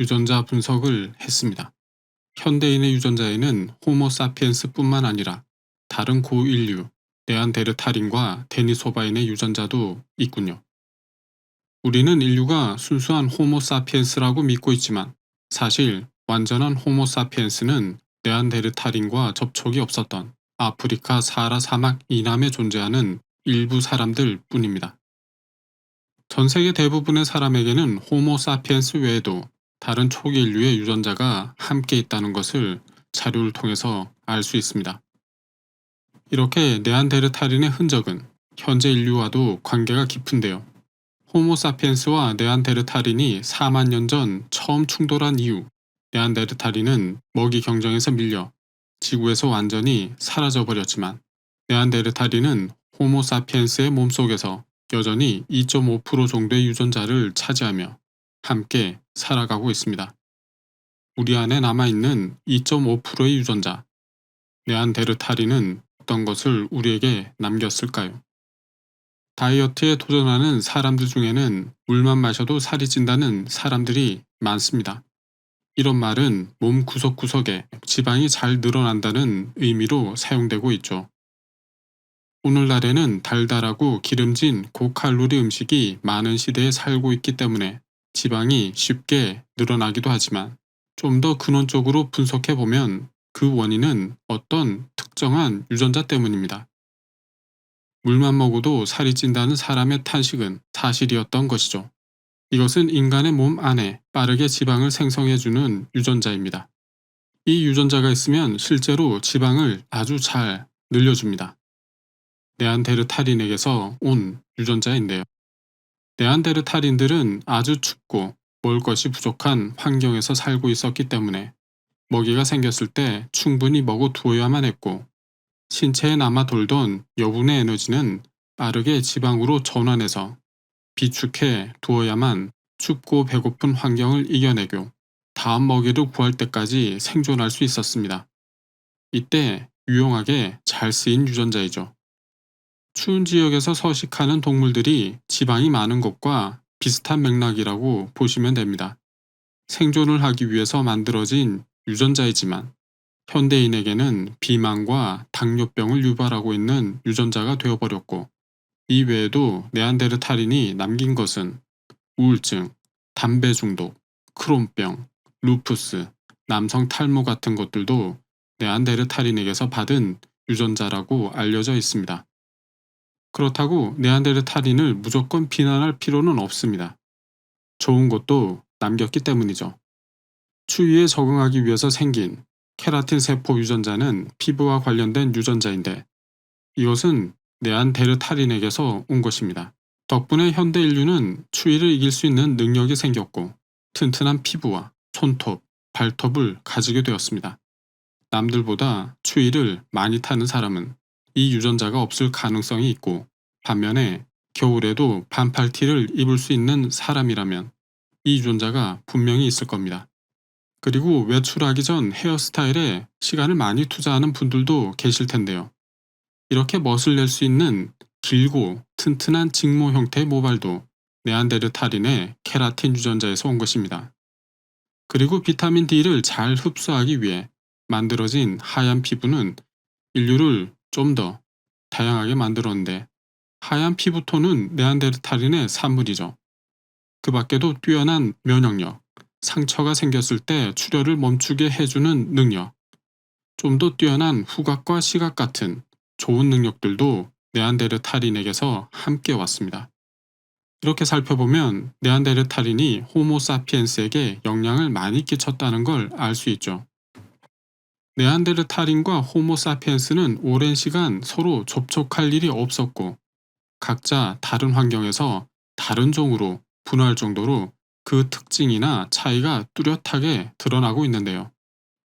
유전자 분석을 했습니다. 현대인의 유전자에는 호모사피엔스뿐만 아니라 다른 고인류, 네안데르탈인과 데니소바인의 유전자도 있군요. 우리는 인류가 순수한 호모사피엔스라고 믿고 있지만 사실 완전한 호모사피엔스는 네안데르탈인과 접촉이 없었던 아프리카 사하라 사막 이남에 존재하는 일부 사람들 뿐입니다. 전 세계 대부분의 사람에게는 호모사피엔스 외에도 다른 초기 인류의 유전자가 함께 있다는 것을 자료를 통해서 알 수 있습니다. 이렇게 네안데르탈인의 흔적은 현재 인류와도 관계가 깊은데요. 호모사피엔스와 네안데르탈인이 4만 년 전 처음 충돌한 이후 네안데르탈인은 먹이 경쟁에서 밀려 지구에서 완전히 사라져 버렸지만 네안데르탈인은 호모사피엔스의 몸속에서 여전히 2.5% 정도의 유전자를 차지하며 함께 살아가고 있습니다. 우리 안에 남아있는 2.5%의 유전자, 네안데르탈인은 어떤 것을 우리에게 남겼을까요? 다이어트에 도전하는 사람들 중에는 물만 마셔도 살이 찐다는 사람들이 많습니다. 이런 말은 몸 구석구석에 지방이 잘 늘어난다는 의미로 사용되고 있죠. 오늘날에는 달달하고 기름진 고칼로리 음식이 많은 시대에 살고 있기 때문에 지방이 쉽게 늘어나기도 하지만 좀 더 근원적으로 분석해 보면 그 원인은 어떤 특정한 유전자 때문입니다. 물만 먹어도 살이 찐다는 사람의 탄식은 사실이었던 것이죠. 이것은 인간의 몸 안에 빠르게 지방을 생성해주는 유전자입니다. 이 유전자가 있으면 실제로 지방을 아주 잘 늘려줍니다. 네안데르탈인에게서 온 유전자인데요. 네안데르탈인들은 아주 춥고 먹을 것이 부족한 환경에서 살고 있었기 때문에 먹이가 생겼을 때 충분히 먹어 두어야만 했고 신체에 남아 돌던 여분의 에너지는 빠르게 지방으로 전환해서 비축해 두어야만 춥고 배고픈 환경을 이겨내고 다음 먹이를 구할 때까지 생존할 수 있었습니다. 이때 유용하게 잘 쓰인 유전자이죠. 추운 지역에서 서식하는 동물들이 지방이 많은 것과 비슷한 맥락이라고 보시면 됩니다. 생존을 하기 위해서 만들어진 유전자이지만 현대인에게는 비만과 당뇨병을 유발하고 있는 유전자가 되어버렸고 이 외에도 네안데르탈인이 남긴 것은 우울증, 담배 중독, 크론병, 루푸스, 남성 탈모 같은 것들도 네안데르탈인에게서 받은 유전자라고 알려져 있습니다. 그렇다고 네안데르탈인을 무조건 비난할 필요는 없습니다. 좋은 것도 남겼기 때문이죠. 추위에 적응하기 위해서 생긴 케라틴 세포 유전자는 피부와 관련된 유전자인데 이것은 네안데르탈인에게서 온 것입니다. 덕분에 현대 인류는 추위를 이길 수 있는 능력이 생겼고 튼튼한 피부와 손톱, 발톱을 가지게 되었습니다. 남들보다 추위를 많이 타는 사람은 이 유전자가 없을 가능성이 있고 반면에 겨울에도 반팔티를 입을 수 있는 사람이라면 이 유전자가 분명히 있을 겁니다. 그리고 외출하기 전 헤어스타일에 시간을 많이 투자하는 분들도 계실 텐데요. 이렇게 멋을 낼 수 있는 길고 튼튼한 직모 형태의 모발도 네안데르탈인의 케라틴 유전자에서 온 것입니다. 그리고 비타민 D를 잘 흡수하기 위해 만들어진 하얀 피부는 인류를 좀 더 다양하게 만들었는데 하얀 피부톤은 네안데르탈인의 산물이죠. 그 밖에도 뛰어난 면역력, 상처가 생겼을 때 출혈을 멈추게 해주는 능력, 좀 더 뛰어난 후각과 시각 같은 좋은 능력들도 네안데르탈인에게서 함께 왔습니다. 이렇게 살펴보면 네안데르탈인이 호모사피엔스에게 영향을 많이 끼쳤다는 걸 알 수 있죠. 네안데르탈인과 호모사피엔스는 오랜 시간 서로 접촉할 일이 없었고 각자 다른 환경에서 다른 종으로 분화할 정도로 그 특징이나 차이가 뚜렷하게 드러나고 있는데요.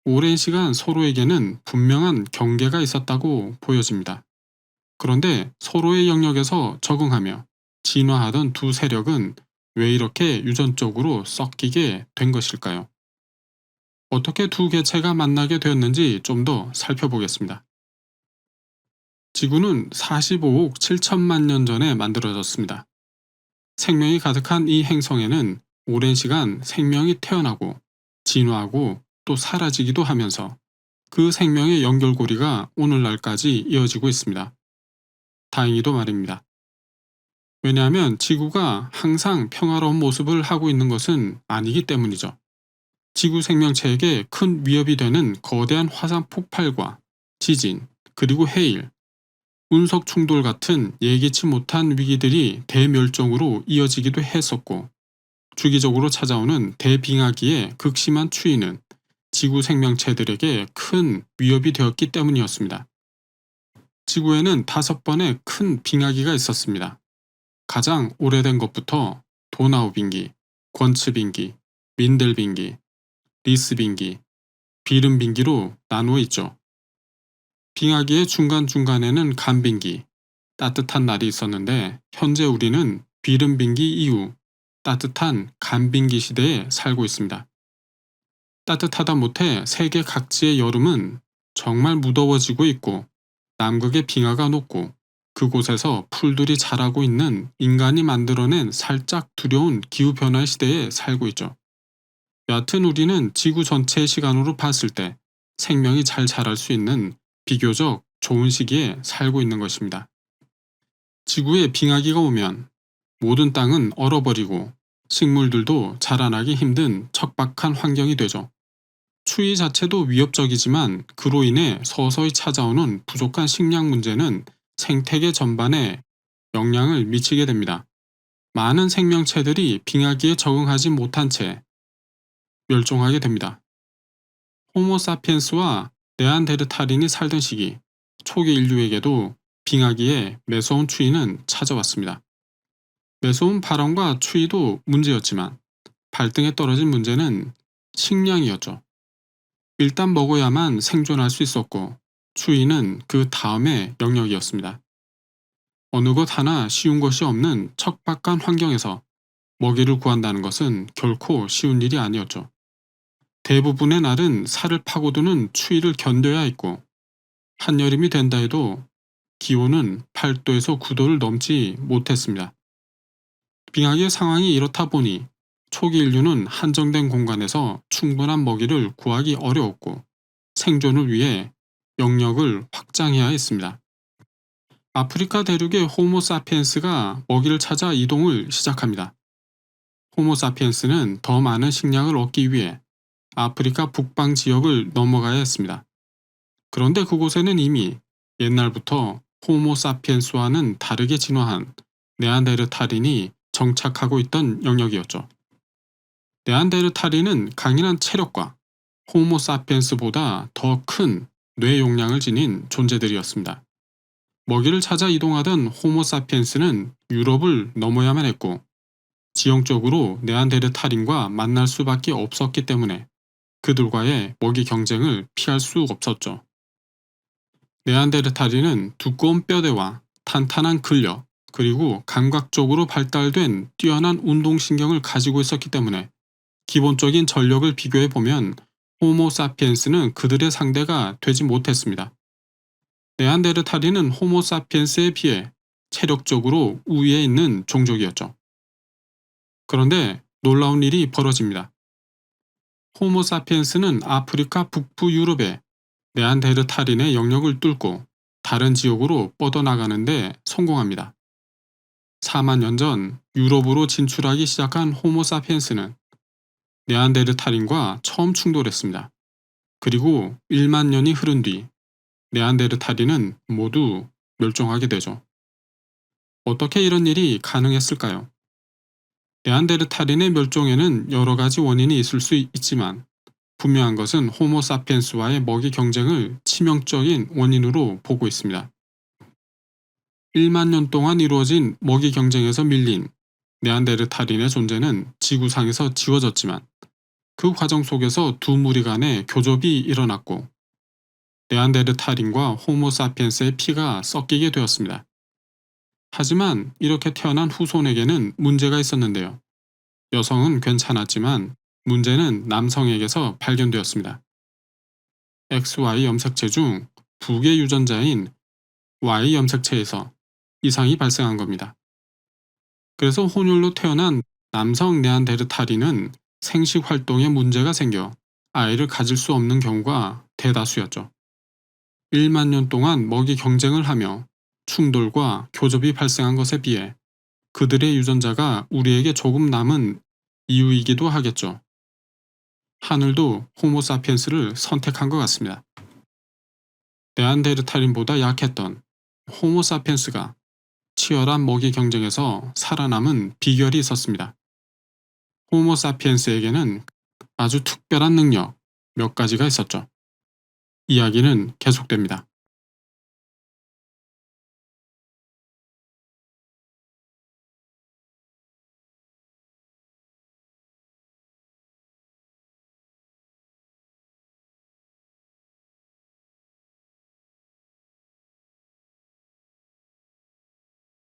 오랜 시간 서로에게는 분명한 경계가 있었다고 보여집니다. 그런데 서로의 영역에서 적응하며 진화하던 두 세력은 왜 이렇게 유전적으로 섞이게 된 것일까요? 어떻게 두 개체가 만나게 되었는지 좀 더 살펴보겠습니다. 지구는 45억 7천만 년 전에 만들어졌습니다. 생명이 가득한 이 행성에는 오랜 시간 생명이 태어나고 진화하고 또 사라지기도 하면서 그 생명의 연결고리가 오늘날까지 이어지고 있습니다. 다행히도 말입니다. 왜냐하면 지구가 항상 평화로운 모습을 하고 있는 것은 아니기 때문이죠. 지구 생명체에게 큰 위협이 되는 거대한 화산 폭발과 지진, 그리고 해일, 운석 충돌 같은 예기치 못한 위기들이 대멸종으로 이어지기도 했었고, 주기적으로 찾아오는 대빙하기의 극심한 추위는 지구 생명체들에게 큰 위협이 되었기 때문이었습니다. 지구에는 5번의 큰 빙하기가 있었습니다. 가장 오래된 것부터 도나우 빙기, 권츠 빙기, 민델 빙기, 리스 빙기, 비름 빙기로 나누어 있죠. 빙하기의 중간중간에는 간빙기, 따뜻한 날이 있었는데 현재 우리는 비름 빙기 이후 따뜻한 간빙기 시대에 살고 있습니다. 따뜻하다 못해 세계 각지의 여름은 정말 무더워지고 있고 남극의 빙하가 녹고 그곳에서 풀들이 자라고 있는 인간이 만들어낸 살짝 두려운 기후변화의 시대에 살고 있죠. 여하튼 우리는 지구 전체의 시간으로 봤을 때 생명이 잘 자랄 수 있는 비교적 좋은 시기에 살고 있는 것입니다. 지구에 빙하기가 오면 모든 땅은 얼어버리고 식물들도 자라나기 힘든 척박한 환경이 되죠. 추위 자체도 위협적이지만 그로 인해 서서히 찾아오는 부족한 식량 문제는 생태계 전반에 영향을 미치게 됩니다. 많은 생명체들이 빙하기에 적응하지 못한 채 멸종하게 됩니다. 호모사피엔스와 네안데르탈인이 살던 시기, 초기 인류에게도 빙하기에 매서운 추위는 찾아왔습니다. 매서운 바람과 추위도 문제였지만 발등에 떨어진 문제는 식량이었죠. 일단 먹어야만 생존할 수 있었고 추위는 그 다음의 영역이었습니다. 어느 것 하나 쉬운 것이 없는 척박한 환경에서 먹이를 구한다는 것은 결코 쉬운 일이 아니었죠. 대부분의 날은 살을 파고드는 추위를 견뎌야 했고 한여름이 된다 해도 기온은 8도에서 9도를 넘지 못했습니다. 빙하기의 상황이 이렇다 보니 초기 인류는 한정된 공간에서 충분한 먹이를 구하기 어려웠고 생존을 위해 영역을 확장해야 했습니다. 아프리카 대륙의 호모사피엔스가 먹이를 찾아 이동을 시작합니다. 호모사피엔스는 더 많은 식량을 얻기 위해 아프리카 북방 지역을 넘어가야 했습니다. 그런데 그곳에는 이미 옛날부터 호모사피엔스와는 다르게 진화한 네안데르탈인이 정착하고 있던 영역이었죠. 네안데르탈인은 강인한 체력과 호모사피엔스보다 더 큰 뇌 용량을 지닌 존재들이었습니다. 먹이를 찾아 이동하던 호모사피엔스는 유럽을 넘어야만 했고 지형적으로 네안데르탈인과 만날 수밖에 없었기 때문에 그들과의 먹이 경쟁을 피할 수 없었죠. 네안데르탈인은 두꺼운 뼈대와 탄탄한 근력, 그리고 감각적으로 발달된 뛰어난 운동신경을 가지고 있었기 때문에 기본적인 전력을 비교해 보면 호모사피엔스는 그들의 상대가 되지 못했습니다. 네안데르탈인은 호모사피엔스에 비해 체력적으로 우위에 있는 종족이었죠. 그런데 놀라운 일이 벌어집니다. 호모사피엔스는 아프리카 북부 유럽의 네안데르탈인의 영역을 뚫고 다른 지역으로 뻗어나가는데 성공합니다. 4만 년 전 유럽으로 진출하기 시작한 호모사피엔스는 네안데르탈인과 처음 충돌했습니다. 그리고 1만 년이 흐른 뒤 네안데르탈인은 모두 멸종하게 되죠. 어떻게 이런 일이 가능했을까요? 네안데르탈인의 멸종에는 여러 가지 원인이 있을 수 있지만 분명한 것은 호모사피엔스와의 먹이 경쟁을 치명적인 원인으로 보고 있습니다. 1만 년 동안 이루어진 먹이 경쟁에서 밀린 네안데르탈인의 존재는 지구상에서 지워졌지만 그 과정 속에서 두 무리 간의 교접이 일어났고 네안데르탈인과 호모사피엔스의 피가 섞이게 되었습니다. 하지만 이렇게 태어난 후손에게는 문제가 있었는데요. 여성은 괜찮았지만 문제는 남성에게서 발견되었습니다. XY 염색체 중 북의 유전자인 Y 염색체에서 이상이 발생한 겁니다. 그래서 혼혈로 태어난 남성 네안데르탈인은 생식 활동에 문제가 생겨 아이를 가질 수 없는 경우가 대다수였죠. 1만 년 동안 먹이 경쟁을 하며 충돌과 교접이 발생한 것에 비해 그들의 유전자가 우리에게 조금 남은 이유이기도 하겠죠. 하늘도 호모사피엔스를 선택한 것 같습니다. 네안데르탈인보다 약했던 호모사피엔스가 치열한 먹이 경쟁에서 살아남은 비결이 있었습니다. 호모사피엔스에게는 아주 특별한 능력 몇 가지가 있었죠. 이야기는 계속됩니다.